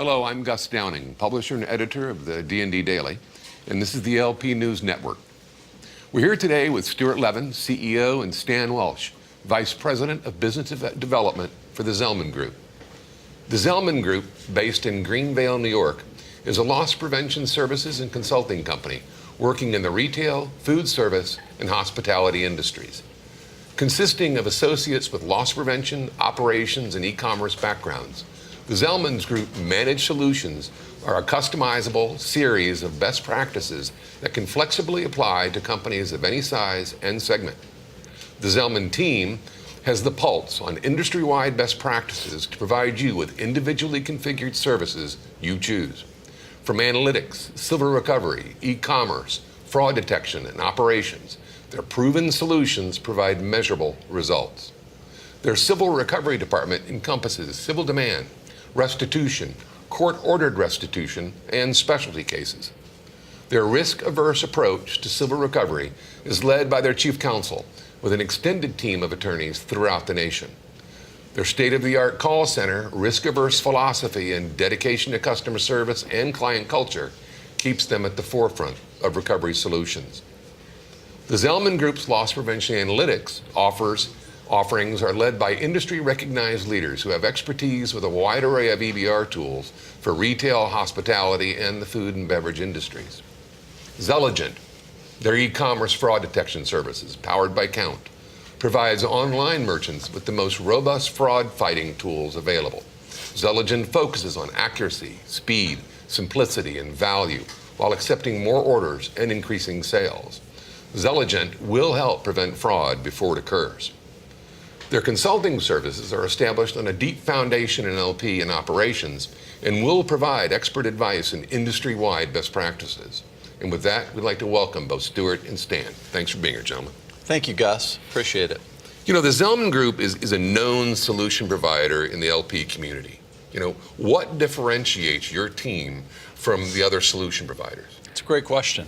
Hello, I'm Gus Downing, publisher and editor of the D&D Daily, and this is the LP News Network. We're here today with Stuart Levin, CEO, and Stan Welsh, Vice President of Business Development for the Zellman Group. The Zellman Group, based in Greenvale, New York, is a loss prevention services and consulting company working in the retail, food service, and hospitality industries. Consisting of associates with loss prevention, operations, and e-commerce backgrounds, the Zellman's Group Managed Solutions are a customizable series of best practices that can flexibly apply to companies of any size and segment. The Zellman team has the pulse on industry-wide best practices to provide you with individually configured services you choose. From analytics, silver recovery, e-commerce, fraud detection, and operations, their proven solutions provide measurable results. Their civil recovery department encompasses civil demand, restitution, court-ordered restitution, and specialty cases. Their risk-averse approach to civil recovery is led by their chief counsel, with an extended team of attorneys throughout the nation. Their state-of-the-art call center, risk-averse philosophy, and dedication to customer service and client culture keeps them at the forefront of recovery solutions. The Zellman Group's loss prevention analytics offerings are led by industry-recognized leaders who have expertise with a wide array of EBR tools for retail, hospitality, and the food and beverage industries. Zellagent, their e-commerce fraud detection services, powered by Count, provides online merchants with the most robust fraud-fighting tools available. Zellagent focuses on accuracy, speed, simplicity, and value while accepting more orders and increasing sales. Zellagent will help prevent fraud before it occurs. Their consulting services are established on a deep foundation in LP and operations and will provide expert advice and industry-wide best practices. And with that, we'd like to welcome both Stuart and Stan. Thanks for being here, gentlemen. Thank you, Gus. Appreciate it. You know, the Zellman Group is a known solution provider in the LP community. You know, what differentiates your team from the other solution providers? It's a great question.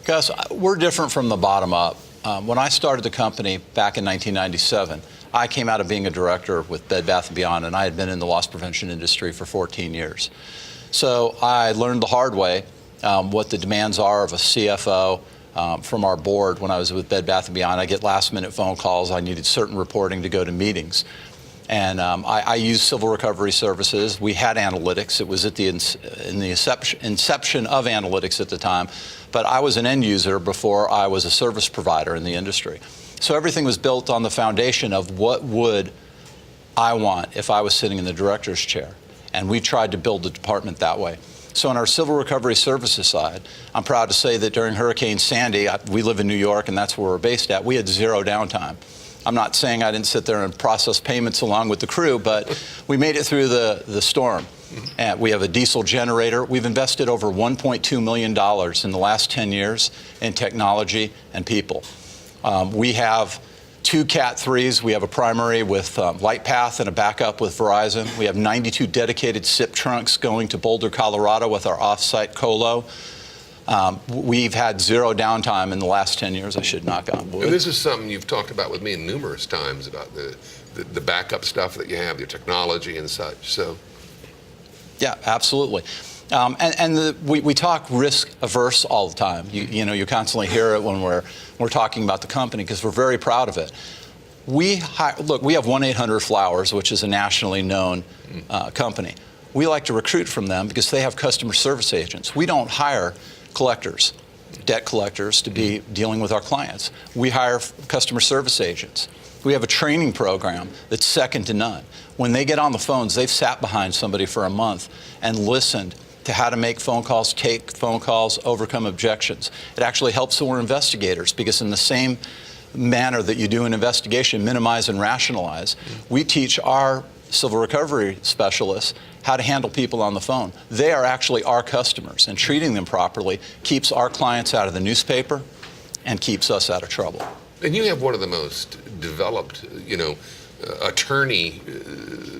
Gus, we're different from the bottom up. When I started the company back in 1997, I came out of being a director with Bed Bath & Beyond, and I had been in the loss prevention industry for 14 years. So I learned the hard way what the demands are of a CFO from our board. When I was with Bed Bath & Beyond, I get last-minute phone calls. I needed certain reporting to go to meetings. And I used civil recovery services. We had analytics. It was at the inception of analytics at the time. But I was an end user before I was a service provider in the industry. So everything was built on the foundation of what would I want if I was sitting in the director's chair. And we tried to build the department that way. So on our civil recovery services side, I'm proud to say that during Hurricane Sandy, we live in New York and that's where we're based at, we had zero downtime. I'm not saying I didn't sit there and process payments along with the crew, but we made it through the storm. And we have a diesel generator. We've invested over $1.2 million in the last 10 years in technology and people. We have 2 Cat 3s. We have a primary with LightPath and a backup with Verizon. We have 92 dedicated SIP trunks going to Boulder, Colorado with our off-site colo. We've had zero downtime in the last 10 years. I should knock on wood. And this is something you've talked about with me numerous times about the backup stuff that you have, your technology and such. So, yeah, absolutely. We talk risk averse all the time. You constantly hear it when we're talking about the company because we're very proud of it. We have 1-800-Flowers, which is a nationally known company. We like to recruit from them because they have customer service agents. We don't hire collectors, debt collectors, to be dealing with our clients. We hire customer service agents. We have a training program that's second to none. When they get on the phones, they've sat behind somebody for a month and listened to how to make phone calls, take phone calls, overcome objections. It actually helps when we're investigators because in the same manner that you do an investigation, minimize and rationalize, we teach our civil recovery specialists how to handle people on the phone. They are actually our customers, and treating them properly keeps our clients out of the newspaper and keeps us out of trouble. And you have one of the most developed, attorney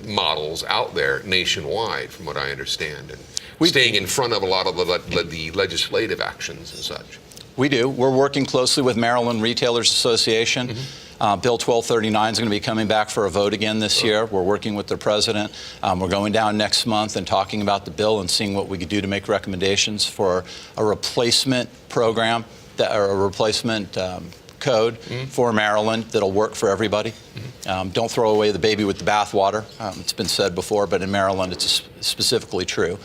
models out there nationwide, from what I understand, and staying in front of a lot of the legislative actions and such. We do. We're working closely with Maryland Retailers Association. Bill 1239 is going to be coming back for a vote again this year. We're working with the president. We're going down next month and talking about the bill and seeing what we could do to make recommendations for a replacement program, or a replacement code for Maryland that'll work for everybody. Don't throw away the baby with the bathwater. It's been said before, but in Maryland it's specifically true.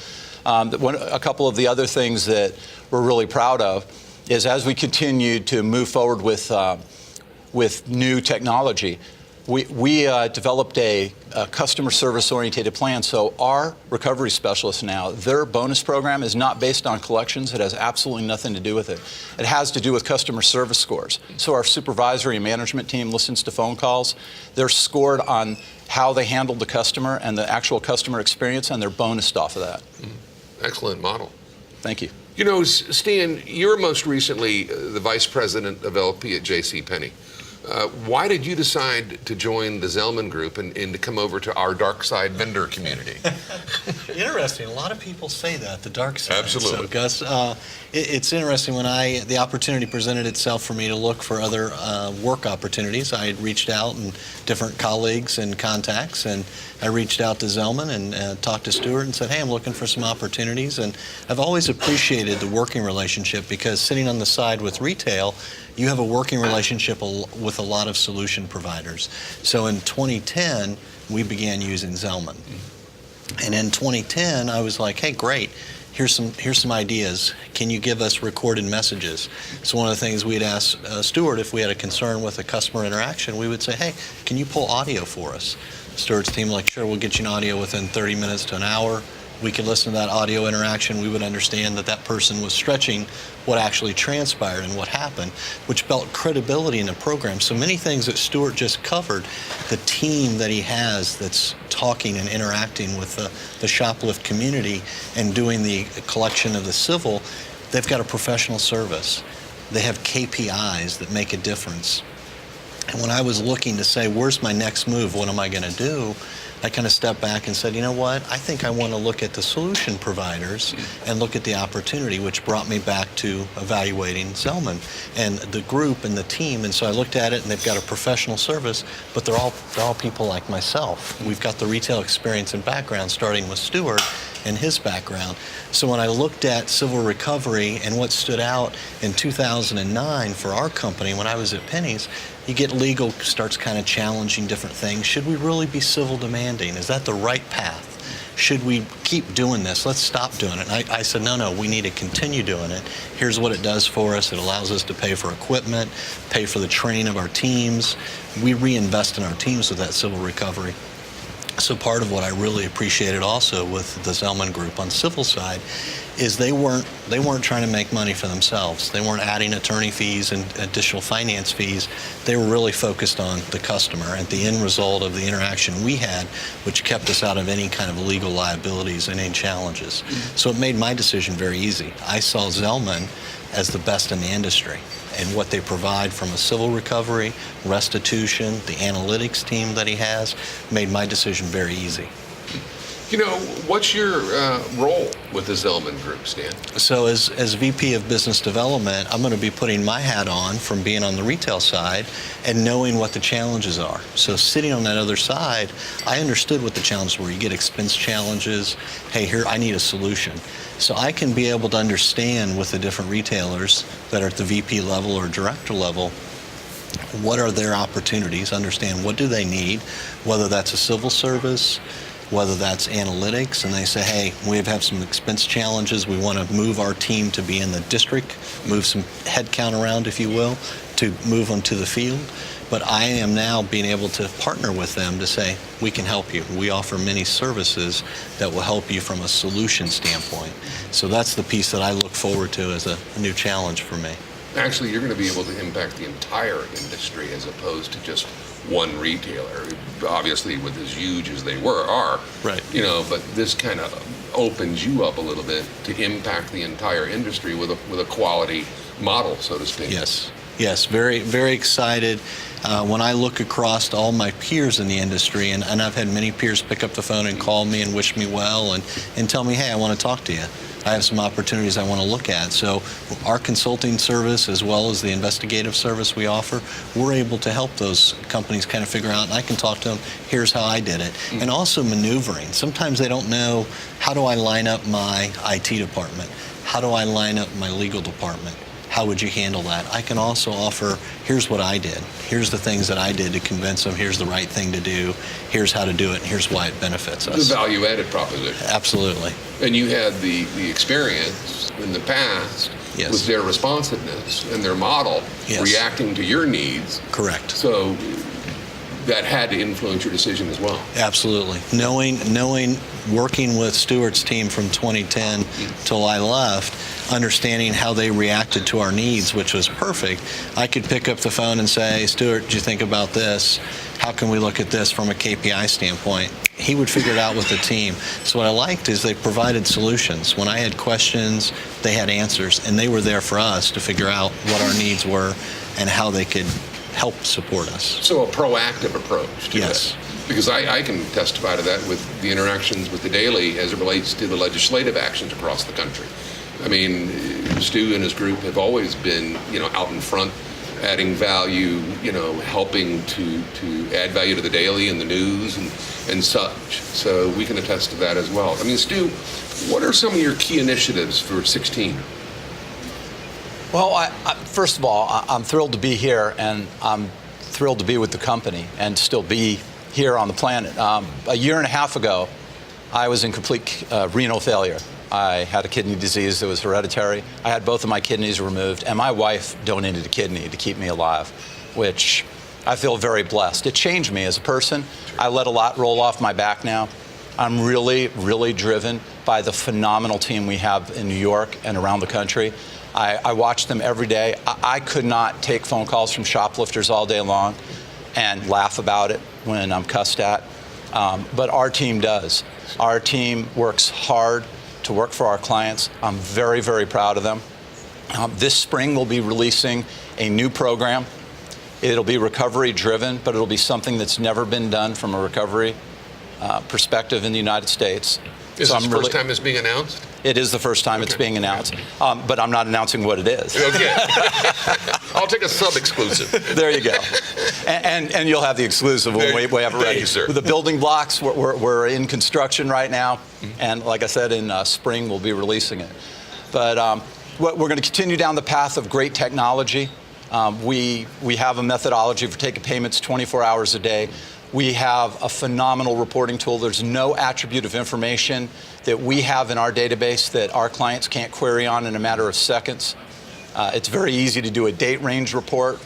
A couple of the other things that we're really proud of is as we continue to move forward with new technology, we developed a customer service oriented plan. So our recovery specialists now, their bonus program is not based on collections. It has absolutely nothing to do with it. It has to do with customer service scores. So our supervisory and management team listens to phone calls. They're scored on how they handled the customer and the actual customer experience, and they're bonused off of that. Excellent model. Thank you. You know, Stan, you're most recently the vice president of LP at JCPenney. Why did you decide to join the Zellman Group and to come over to our dark side vendor community? Interesting. A lot of people say that, the dark side. Absolutely. So, Gus, it's interesting when the opportunity presented itself for me to look for other work opportunities. I had reached out and different colleagues and contacts, and I reached out to Zellman and talked to Stuart and said, hey, I'm looking for some opportunities. And I've always appreciated the working relationship, because sitting on the side with retail, you have a working relationship with a lot of solution providers. So in 2010, we began using Zellman. And in 2010, I was like, hey, great. Here's some ideas. Can you give us recorded messages? So one of the things we'd ask Stuart, if we had a concern with a customer interaction, we would say, hey, can you pull audio for us? Stuart's team like, sure, we'll get you an audio within 30 minutes to an hour. We could listen to that audio interaction. We would understand that that person was stretching what actually transpired and what happened, which built credibility in the program. So many things that Stuart just covered, the team that he has that's talking and interacting with the shoplift community and doing the collection of the civil, they've got a professional service. They have KPIs that make a difference. And when I was looking to say, where's my next move? What am I going to do? I kind of stepped back and said, you know what? I think I want to look at the solution providers and look at the opportunity, which brought me back to evaluating Zellman and the group and the team. And so I looked at it, and they've got a professional service, but they're all people like myself. We've got the retail experience and background, starting with Stuart and his background. So when I looked at civil recovery and what stood out in 2009 for our company when I was at Penny's, you get legal starts kind of challenging different things. Should we really be civil demanding? Is that the right path? Should we keep doing this? Let's stop doing it. And I said, no, we need to continue doing it. Here's what it does for us. It allows us to pay for equipment, pay for the training of our teams. We reinvest in our teams with that civil recovery. So part of what I really appreciated also with the Zellman Group on civil side is they weren't trying to make money for themselves. They weren't adding attorney fees and additional finance fees. They were really focused on the customer and the end result of the interaction we had, which kept us out of any kind of legal liabilities and any challenges. So it made my decision very easy. I saw Zellman as the best in the industry, and what they provide from a civil recovery, restitution, the analytics team that he has, made my decision very easy. You know, what's your role with the Zellman Group, Stan? So as VP of Business Development, I'm going to be putting my hat on from being on the retail side and knowing what the challenges are. So sitting on that other side, I understood what the challenges were. You get expense challenges. Hey, here, I need a solution. So I can be able to understand with the different retailers that are at the VP level or director level, what are their opportunities, understand what do they need, whether that's a civil service, whether that's analytics, and they say, hey, we have some expense challenges. We want to move our team to be in the district, move some headcount around, if you will, to move them to the field. But I am now being able to partner with them to say, we can help you. We offer many services that will help you from a solution standpoint. So that's the piece that I look forward to as a new challenge for me. Actually, you're going to be able to impact the entire industry as opposed to just one retailer. Obviously, with as huge as they are, right? You know, but this kind of opens you up a little bit to impact the entire industry with a quality model, so to speak. Yes, very, very excited. When I look across all my peers in the industry, and I've had many peers pick up the phone and call me and wish me well and tell me, hey, I want to talk to you. I have some opportunities I want to look at. So our consulting service, as well as the investigative service we offer, we're able to help those companies kind of figure out, and I can talk to them, here's how I did it. And also maneuvering. Sometimes they don't know, how do I line up my IT department? How do I line up my legal department? How would you handle that? I can also offer, here's what I did. Here's the things that I did to convince them, here's the right thing to do, here's how to do it, and here's why it benefits us. The value-added proposition. Absolutely. And you had the experience in the past Yes. with their responsiveness and their model Yes. reacting to your needs. Correct. So that had to influence your decision as well. Absolutely. Knowing, working with Stuart's team from 2010 till I left, understanding how they reacted to our needs, which was perfect, I could pick up the phone and say, Stuart, did you think about this? How can we look at this from a KPI standpoint? He would figure it out with the team. So what I liked is they provided solutions. When I had questions, they had answers, and they were there for us to figure out what our needs were and how they could help support us. So a proactive approach to Yes. it. Because I can testify to that with the interactions with the Daily as it relates to the legislative actions across the country. I mean, Stu and his group have always been, out in front, adding value, helping to add value to the Daily and the news and such. So we can attest to that as well. I mean, Stu, what are some of your key initiatives for 16? Well, first of all, I'm thrilled to be here, and I'm thrilled to be with the company and still be here on the planet. A year and a half ago, I was in complete renal failure. I had a kidney disease that was hereditary. I had both of my kidneys removed, and my wife donated a kidney to keep me alive, which I feel very blessed. It changed me as a person. I let a lot roll off my back now. I'm really, really driven by the phenomenal team we have in New York and around the country. I watch them every day. I could not take phone calls from shoplifters all day long and laugh about it when I'm cussed at, but our team does. Our team works hard to work for our clients. I'm very, very proud of them. This spring we'll be releasing a new program. It'll be recovery driven, but it'll be something that's never been done from a recovery perspective in the United States. Is this the first time it's being announced? It is the first time it's being announced, but I'm not announcing what it is. Okay. I'll take a sub-exclusive. There you go. And you'll have the exclusive when we have it ready. Thank you, sir. The building blocks, we're in construction right now, and like I said, in spring we'll be releasing it. But we're going to continue down the path of great technology. We have a methodology for taking payments 24 hours a day. We have a phenomenal reporting tool. There's no attribute of information that we have in our database that our clients can't query on in a matter of seconds. It's very easy to do a date range report,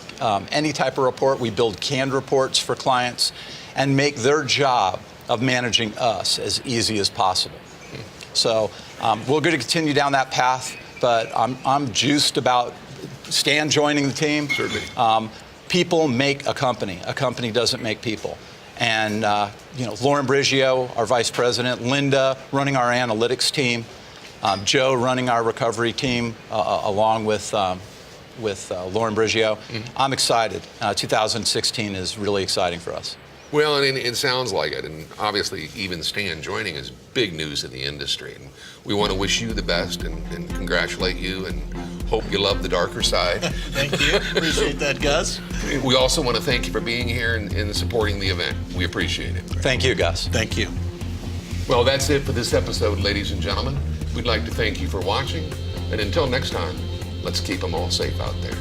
any type of report. We build canned reports for clients and make their job of managing us as easy as possible. So we're going to continue down that path, but I'm juiced about Stan joining the team. Certainly. People make a company. A company doesn't make people. And Lauren Brigio, our vice president, Linda running our analytics team, Joe running our recovery team, along with Lauren Brigio. I'm excited. 2016 is really exciting for us. Well, and it sounds like it, and obviously even Stan joining is big news in the industry. And we want to wish you the best and congratulate you and hope you love the darker side. Thank you. Appreciate that, Gus. We also want to thank you for being here and supporting the event. We appreciate it. Thank you, Gus. Thank you. Well, that's it for this episode, ladies and gentlemen. We'd like to thank you for watching, and until next time, let's keep them all safe out there.